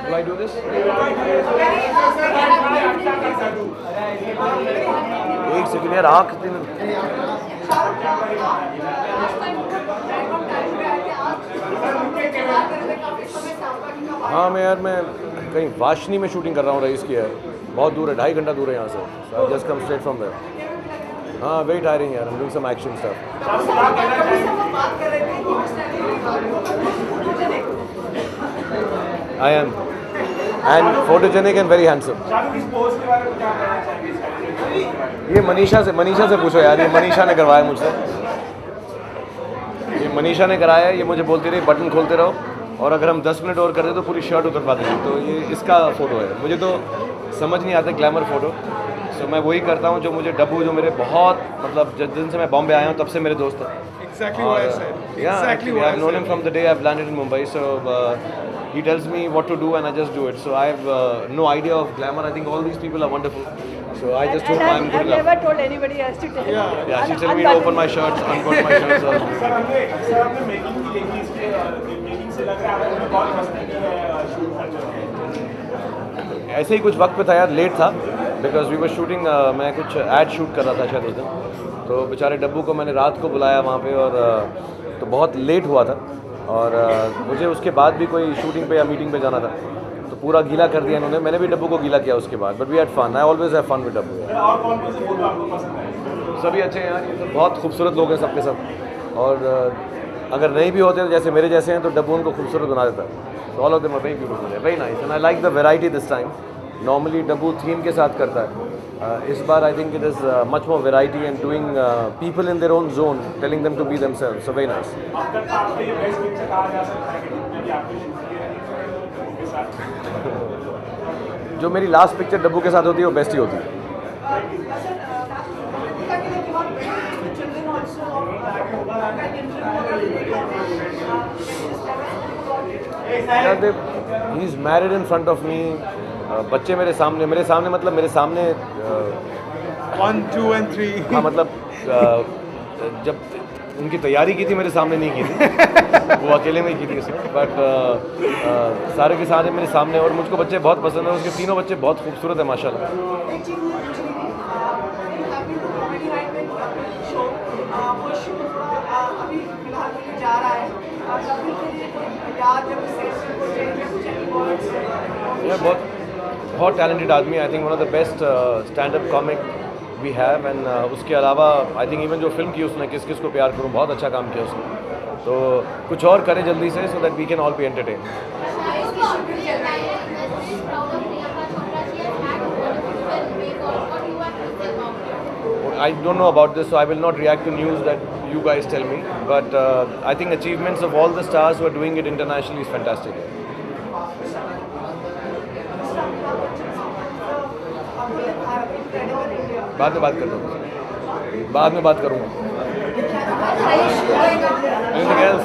Do I do this? एक second यार आँख दिन हाँ मैं कहीं वाशनी में शूटिंग कर रहा हूँ रईस की है, बहुत दूर है, 2.5 घंटा दूर है यहाँ से. So I've just come straight from there. हाँ very tiring यार, I'm doing some action stuff. I am and photogenic and very handsome. ये मनीषा से पूछो यार, ये मनीषा ने करवाया मुझसे. ये मनीषा ने कराया, ये मुझे बोलती रही बटन खोलते रहो और अगर हम 10 मिनट और कर दे तो पूरी शर्ट उतर पाते हैं. तो ये इसका फ़ोटो है. मुझे तो समझ नहीं आता ग्लैमर फ़ोटो, सो मैं वही करता हूँ जो मुझे डब्बू, जो मेरे बहुत मतलब जिस दिन से मैं बॉम्बे आया हूँ तब से मेरे दोस्त हैं. Exactly what I said. Yeah, Exactly what I I've known said. him from the day I've landed in Mumbai. So he tells me what to do and I just do it. So I have no idea of glamour. I think all these people are wonderful. So I just hope I'm good I've enough. never told anybody else to tell. Yeah, she told me to open my shirts, unbutton my shirts. Sir आपने making की देखी, इसके making से लग रहा है आपने बहुत मस्ती की है शूट करते वक्त. ऐसे ही कुछ वक्त पे था यार, लेट था बिकॉज वी वर शूटिंग. मैं कुछ ऐड शूट कर रहा था शायद उस दिन, तो बेचारे डब्बू को मैंने रात को बुलाया वहाँ पे और तो बहुत लेट हुआ था और मुझे उसके बाद भी कोई शूटिंग पे या मीटिंग पे जाना था तो पूरा गीला कर दिया इन्होंने. मैंने भी डब्बू को गीला किया उसके बाद. But we had fun. I always have fun with Dabboo. और कौन कौन से फोटो आपको पसंद है? सभी अच्छे हैं यार, ये सब बहुत खूबसूरत लोग हैं सबके सब. और अगर नहीं भी होते तो जैसे मेरे जैसे हैं तो डब्बू उनको खूबसूरत बना देता है. So all of them are very beautiful, very nice, and I like the variety this time. Normally Dabboo theme के साथ करता है. इस बार I think it is much more variety and doing people in their own zone, telling them to be themselves. So very nice. आपका ये best picture कहा जा सकता है कि जितने भी आपने शूट किए हैं के साथ. जो मेरी लास्ट पिक्चर डब्बू के साथ होती है वो बेस्ट ही होती है. He is married in front of me. बच्चे मेरे सामने मतलब मेरे सामने 1, 2 and 3. हाँ मतलब जब उनकी तैयारी की थी मेरे सामने नहीं की थी. वो अकेले में ही की थी उसने. बट सारे के सारे मेरे सामने और मुझको बच्चे बहुत पसंद हैं. उसके तीनों बच्चे बहुत खूबसूरत हैं माशाल्लाह. बहुत टैलेंटेड आदमी. I think one of the best stand up comic we have. And उसके अलावा आई थिंक इवन जो फिल्म की उसने किस किस को प्यार करूं, बहुत अच्छा काम किया उसने. तो कुछ और करे जल्दी से so that we can all be entertain. I don't know about this, so I will not react to news that you guys tell me. But I think achievements of all the stars who are doing it internationally is fantastic. बाद में बात करता हूँ. बाद में बात करूँगा. Anything else?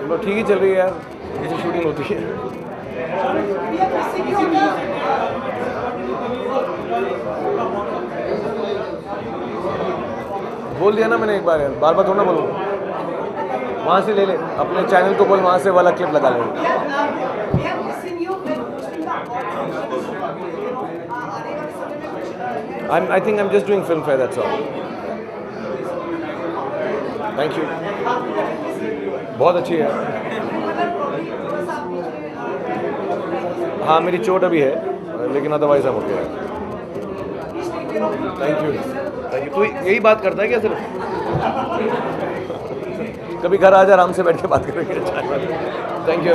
चलो ठीक ही चल रही है यार, ऐसी शूटिंग होती है. बोल दिया ना मैंने एक बार यार, बार बार थोड़ा ना बोलूँगा. वहाँ से ले ले, अपने चैनल को बोल वहाँ से वाला क्लिप लगा ले. I think I'm just doing film fair, that's all. Thank you. बहुत अच्छी है. हाँ मेरी चोट अभी है लेकिन अदरवाइज हम ओके. Thank you. तू यही बात करता है क्या सिर्फ? कभी घर आ जा, आराम से बैठ के बात करेंगे. Thank you.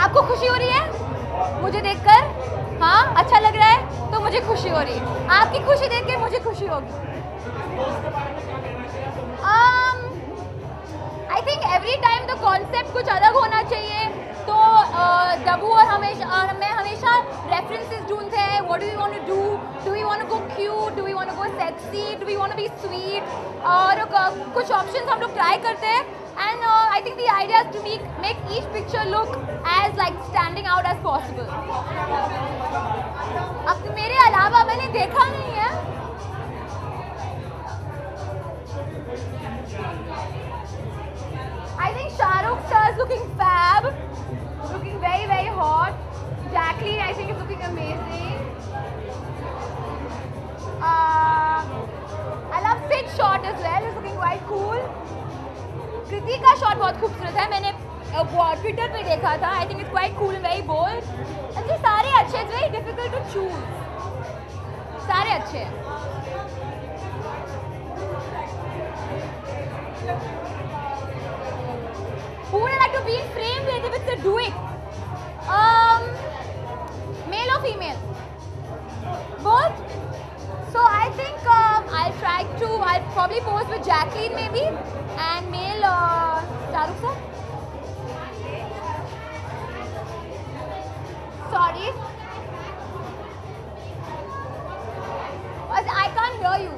आपको खुशी हो रही है मुझे देखकर? हाँ, अच्छा लग रहा है तो मुझे खुशी हो रही है। आपकी खुशी देख के मुझे खुशी होगी। I think every time the concept कुछ अलग होना चाहिए। तो डब्बू और मैं हमेशा रेफरेंसेस ढूंढते हैं। What do we want to do we want to go cute, do we want to go sexy, do we want to be sweet, और कुछ ऑप्शंस हम लोग ट्राई करते हैं। And I think the idea is to make each picture look as like standing out as possible. अब मेरे अलावा मैंने देखा नहीं है। I think Shahrukh sir is looking fab, looking very very hot. Jacqueline I think is looking amazing. I love Sid's shot as well. It's looking quite cool. कृति का shot बहुत खूबसूरत है। मैंने ट्विटर पे देखा था। I think it's quite cool and very bold. जी सारे अच्छे, it's very difficult to choose. सारे अच्छे हैं। Who would I like to be in frame with if it's a duet? Male or female? Both? So I think I'll probably pose with Jacqueline maybe, and male Shahrukh sir. Sorry, I can't hear you.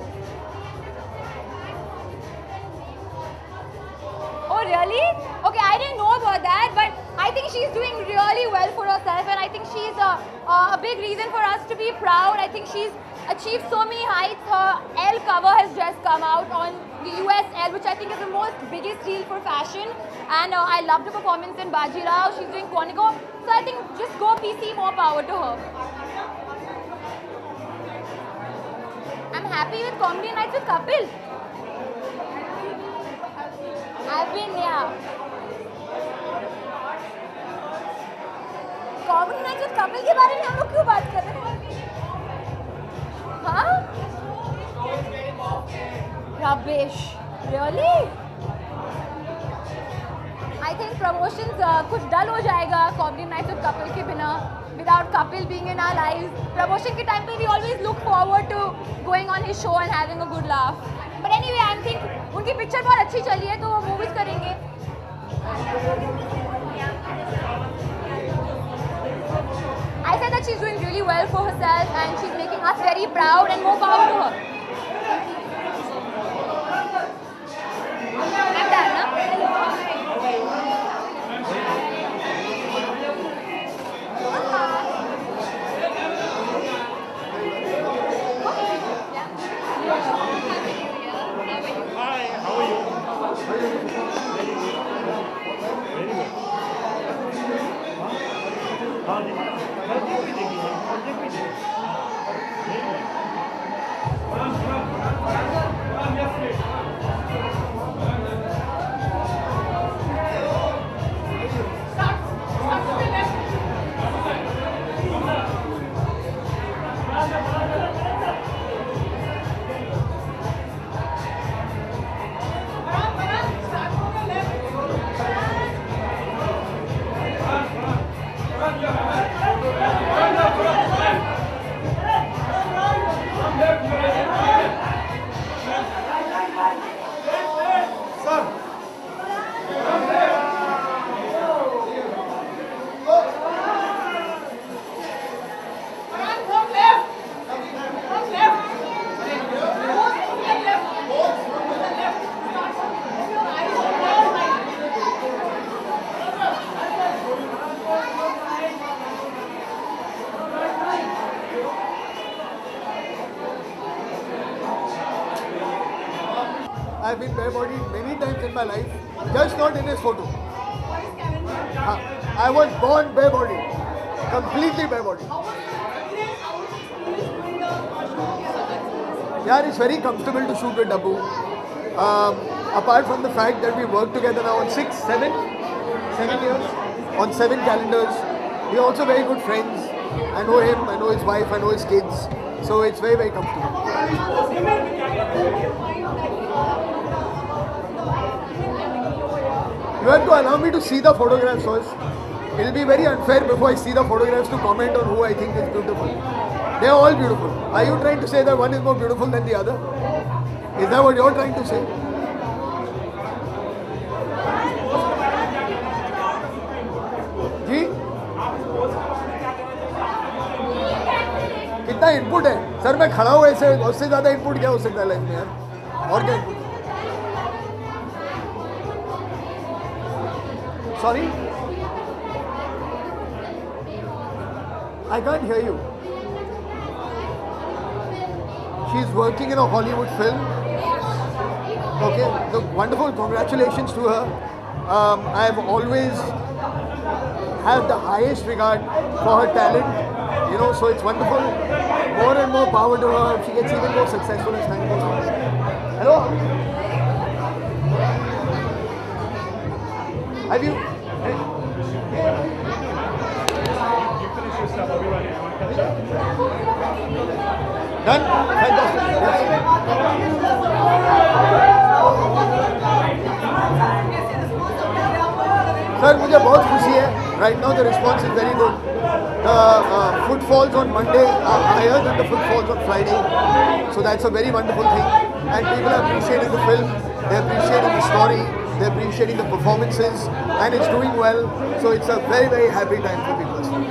Oh really? Okay, I didn't know about that, but I think she's doing really well for herself, and I think she's a big reason for us to be proud. I think she's achieved so many heights. Her L cover has just come out on the US L, which I think is the most biggest deal for fashion, and I loved her performance in Bajirao. She's doing Quantico, so I think just go PC, more power to her. I'm happy with Comedy Nights with Kapil. I've been, yeah. Comedy Nights with Kapil के बारे में हम लोग क्यों बात कर रहे हैं? हाँ? Rubbish. Really? I think promotions कुछ डल हो जाएगा Comedy Nights with Kapil के बिना. Without Kapil being in our lives, promotion के time पे we always look forward to going on his show and having a good laugh. But anyway, I think उनकी picture बहुत अच्छी चली है तो वो movies करेंगे. I said that she's doing really well for herself and she's making us very proud and more power to her. I'm done, no? Hi, how are you? I've been bare-bodied many times in my life, just not in his photo. I was born bare-bodied, completely bare-bodied. Yeah, it's very comfortable to shoot with Dabbu. Apart from the fact that we work together now on 7 years, on 7 calendars. We're also very good friends. I know him, I know his wife, I know his kids. So it's very, very comfortable. You have to allow me to see the photographs first. It will be very unfair before I see the photographs to comment on who I think is beautiful. They are all beautiful. Are you trying to say that one is more beautiful than the other? Is that what you're trying to say? जी? कितना input है? Sir मैं खड़ा हूँ ऐसे, उससे ज़्यादा input क्या हो सकता है लाइफ में यार? और क्या input? Sorry? I can't hear you. She's working in a Hollywood film. Okay, so wonderful. Congratulations to her. I've always had the highest regard for her talent. You know, so it's wonderful. More and more power to her. She gets even more successful as time goes on. Hello? Have you? Done? Fantastic. Sir, मुझे बहुत खुशी है. Right now the response is very good. The footfalls on Monday are higher than the footfalls on Friday. So that's a very wonderful thing. And people are appreciating the film. They're appreciating the story. They're appreciating the performances. And it's doing well. So it's a very, very happy time for me personally.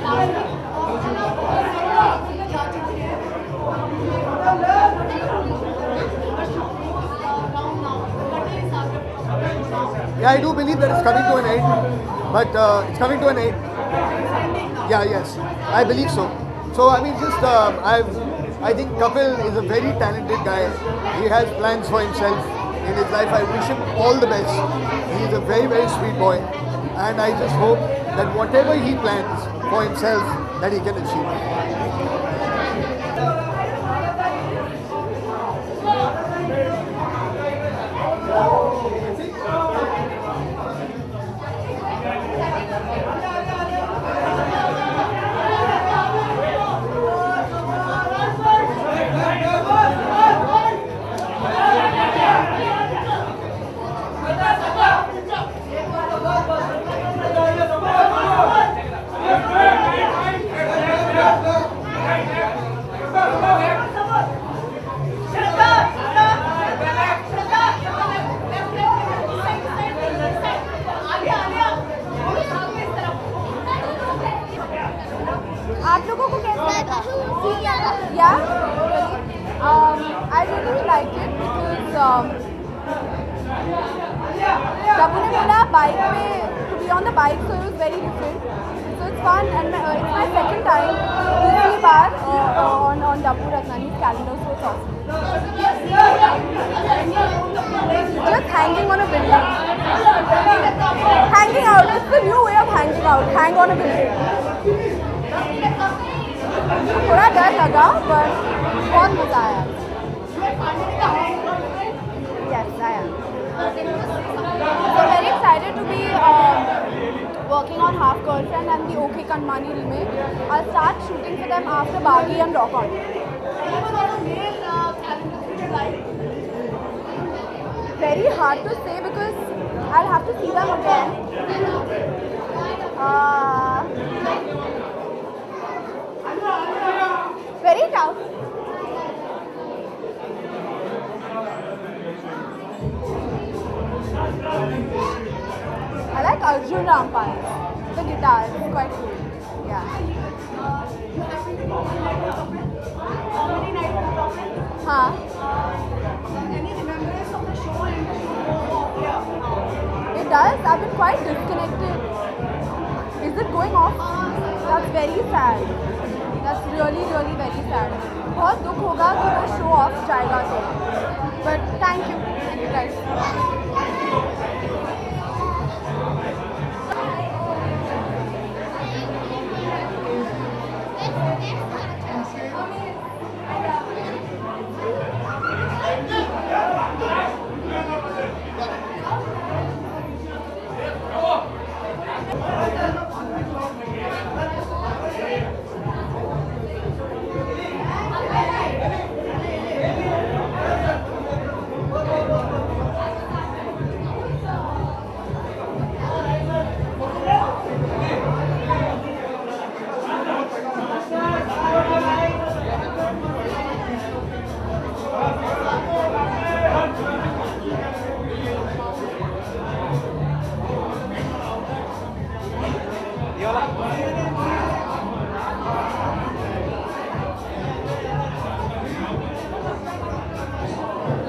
Yeah, I do believe that it's coming to an end, but it's coming to an end. Yeah, yes, I believe so. So I mean, just I think Kapil is a very talented guy. He has plans for himself in his life. I wish him all the best. He's a very, very sweet boy, and I just hope that whatever he plans for himself, that he can achieve. Yeah, I really liked it because Tabu ne bola bike pe to be on the bike, so it was very different. So it's fun, and it's my second time दूसरी बार on Tabu Ratnani's calendar, so it's awesome. Just hanging on a building. Hanging out. It's the new way of hanging out. Hang on a building. थोड़ा डर लगा, but बहुत मजा आया. Yes, I am. So very excited to be working on Half Girlfriend and the OK Kanmani remake. I'll start shooting for them after Baghi and Rock On. Very hard to say because I'll have to see them again. Very tough. I like Arjun Rampal. The guitar is quite cool. Yeah. Huh? Any remembrance of the show and the show? It does. I've been quite disconnected. Is it going off? That's very sad. That's really, really very sad. बहुत दुख होगा कि वो show off जाएगा तो. But thank you guys.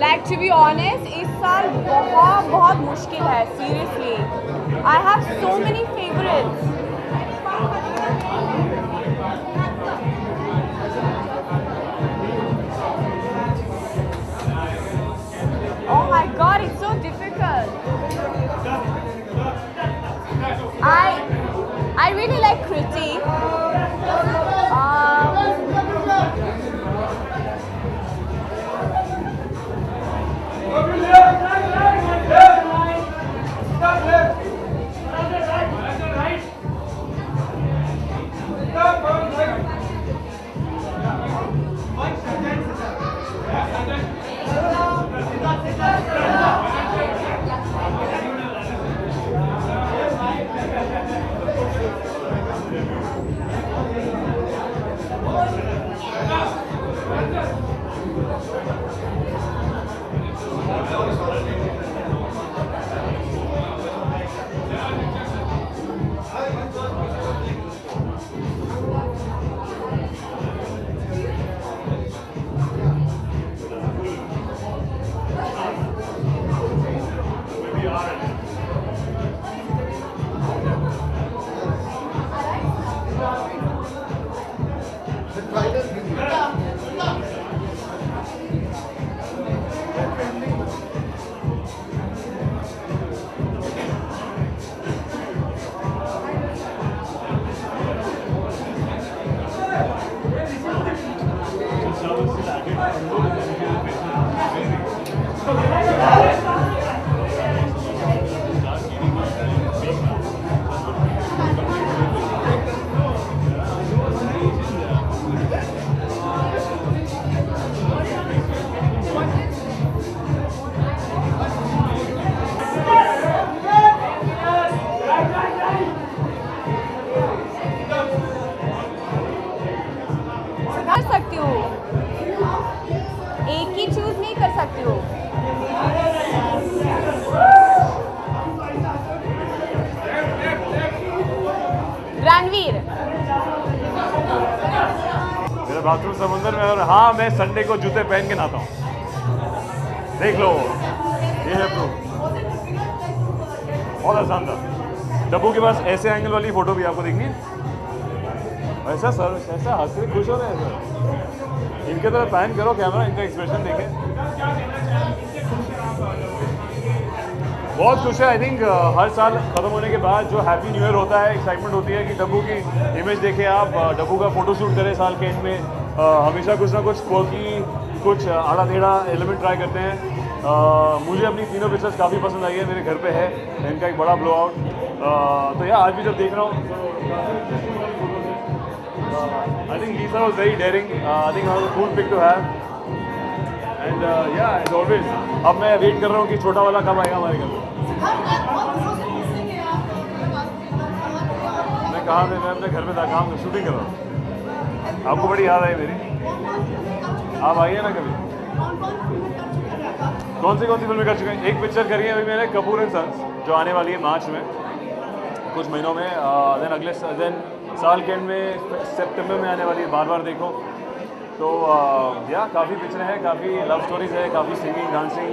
Like to be honest, इस साल बहुत मुश्किल है. Seriously, I have so many favorites. Oh my God, it's so difficult. I really like Kriti. कर सकती हो, एक ही चूज नहीं कर सकती हो. रणवीर. मेरा बाथरूम समुंदर में, और हाँ मैं संडे को जूते पहन के नहाता हूँ, देख लो ये है प्रूफ। बहुत आसान था। डब्बू के पास ऐसे एंगल वाली फ़ोटो भी आपको देखनी है, ऐसा सर ऐसा हंस के खुश हो रहे हैं सर, इनके तरह पैन करो कैमरा, इनका एक्सप्रेशन देखें। बहुत खुश है। आई थिंक हर साल ख़त्म होने के बाद जो हैप्पी न्यू ईयर होता है, एक्साइटमेंट होती है कि डब्बू की इमेज देखें आप, डब्बू का फ़ोटो शूट करें साल के एंड में। हमेशा कुछ ना कुछ क्वर्की, कुछ आड़ा टेढ़ा एलिमेंट ट्राई करते हैं। मुझे अपनी तीनों पिक्चर्स काफ़ी पसंद आई है, मेरे घर पे है इनका एक बड़ा ब्लो आउट। तो यार आज भी जब देख रहा हूँ, I think Lisa was very daring. I think it was a cool pic to have. And yeah, as always, अब मैं वेट कर रहा हूँ कि छोटा वाला कब आएगा हमारे घर में। मैं कहाँ थे? मैं अपने घर में था, काम शूटिंग कर रहा हूँ। आपको बड़ी याद आई मेरी, आप आइए ना कभी। कौन सी फिल्में कर चुके हैं? एक पिक्चर करी है अभी मैंने, कपूर एंड सन्स, जो आने वाली है मार्च में, कुछ महीनों में। देन साल के एंड में सितंबर में आने वाली है, बार बार देखो। तो या काफ़ी पिक्चरें हैं, काफ़ी लव स्टोरीज है, काफ़ी सिंगिंग, डांसिंग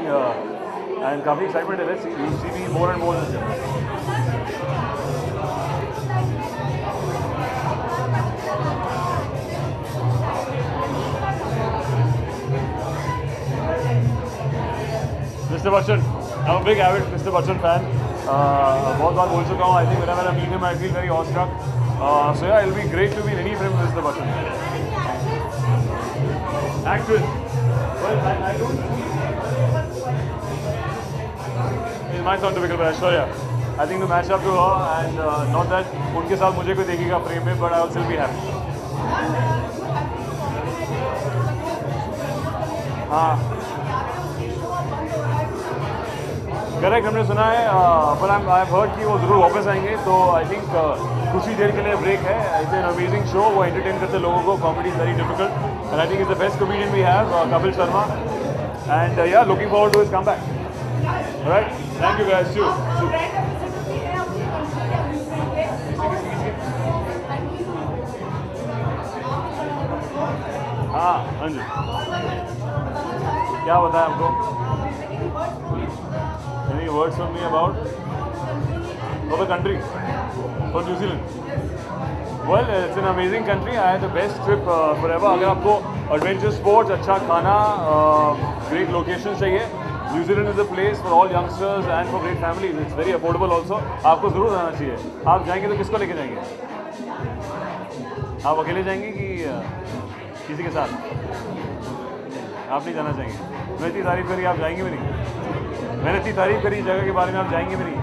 एंड काफ़ी एक्साइटमेंट है। Let's see me more and more. Mister Bachchan, I am a big avid mister Bachchan fan. बहुत बार बोल चुका हूँ। I think whenever I meet him I feel very awestruck. So yeah, it'll be great to be in any film with Mr. Bachchan. Actress. Well, I don't. It might sound difficult, but Aishwarya. I think to match up to her, and not that उनके साथ मुझे कोई देखेगा frame में, but I will still be happy. हाँ। Correct, हमने सुना है, पर आई हैव हर्ड कि वो ज़रूर वापस आएंगे। तो आई थिंक कुछ ही देर के लिए ब्रेक है। इट्स एन अमेजिंग शो, वो एंटरटेन करते लोगों को। Comedy is very difficult and I think is the best comedian we have, Kapil Sharma. And yeah looking forward to his comeback. Right, thank you guys. हाँ हाँ जी, क्या बताया आपको? Any words from me about the country, for New Zealand? Well, it's an amazing country. I had the best trip forever. अगर आपको adventure sports, अच्छा खाना, great locations चाहिए, New Zealand is a place for all youngsters and for great families. It's very affordable also. आपको ज़रूर जाना चाहिए। आप जाएंगे तो किसको लेके जाएंगे? आप अकेले जाएंगे कि किसी के साथ? आप नहीं जाना चाहेंगे? मैं इतनी तारीफ करी, आप जाएंगे भी नहीं? मैंने इतनी तारीफ करी जगह के बारे में, आप जाएंगे भी नहीं?